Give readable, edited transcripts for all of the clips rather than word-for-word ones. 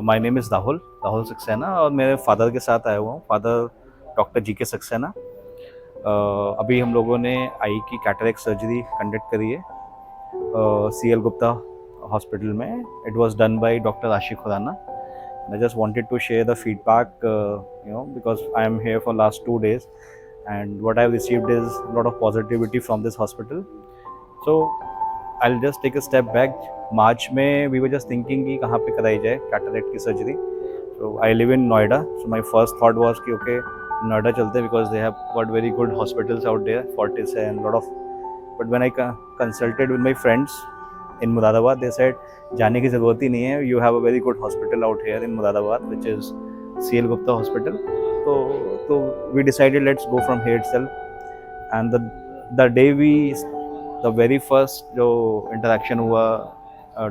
My name is Rahul Rahul Saxena और मेरे father के साथ आया हुआ हूँ। फादर डॉक्टर जी के सक्सेना। अभी हम लोगों ने आई की कैटरेक्ट सर्जरी कंडक्ट करी है सी एल गुप्ता हॉस्पिटल में. It was done by doctor Aashiq Khurana. I just wanted to share the feedback, because I am here for last 2 days, and what I've received is a lot of positivity from this hospital. So I'll just take a step back. March में we were just thinking कि कहाँ पे कराई जाए cataract की surgery. So I live in Noida. So my first thought was कि okay Noida चलते because they have got very good hospitals out there, Fortis है and lot of. But when I consulted with my friends in Muradabad, they said जाने की ज़रूरत ही नहीं है. You have a very good hospital out here in Muradabad, which is C.L. Gupta Hospital. So we decided let's go from here itself. And the day the very first जो interaction हुआ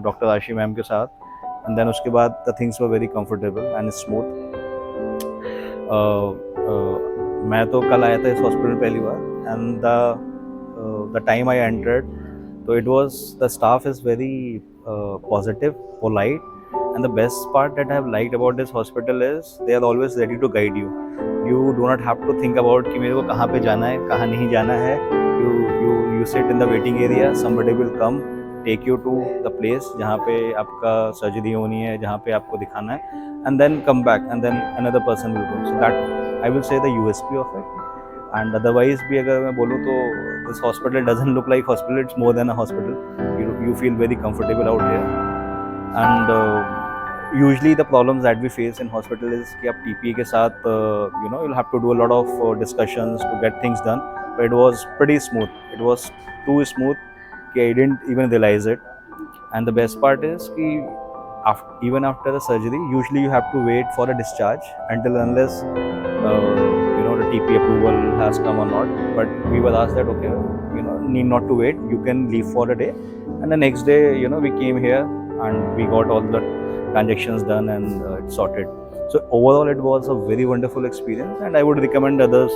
doctor आशी ma'am के साथ, and then उसके बाद the things were very comfortable and smooth. मैं तो कल आया था इस हॉस्पिटल पहली बार, and the time I entered, so it was the staff is very positive, polite, and the best part that I have liked about this hospital is they are always ready to guide you. You do not have to think about कि मेरे को कहाँ पे जाना है, कहाँ नहीं जाना है. You sit in the waiting area. Somebody will come, take you to the place जहाँ पे आपका सर्जरी होनी है, जहाँ पे आपको दिखाना है, and then come back, and then another person will come. So that I will say the USP of it. And otherwise भी अगर मैं बोलूँ तो this hospital doesn't look like hospital. It's more than a hospital. You feel very comfortable out here. And usually the problems that we face in hospital is कि आप TPA के साथ you'll have to do a lot of discussions to get things done. But it was pretty smooth. It was too smooth कि I didn't even realize it. And the best part is कि even after the surgery, usually you have to wait for a discharge until unless the TP approval has come or not. But we were asked that okay, need not to wait. You can leave for a day, and the next day, we came here and we got all the transactions done and it's sorted. So overall, it was a very wonderful experience, and I would recommend others,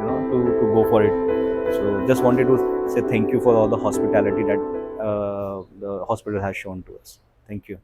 to go for it. So just wanted to say thank you for all the hospitality that the hospital has shown to us. Thank you.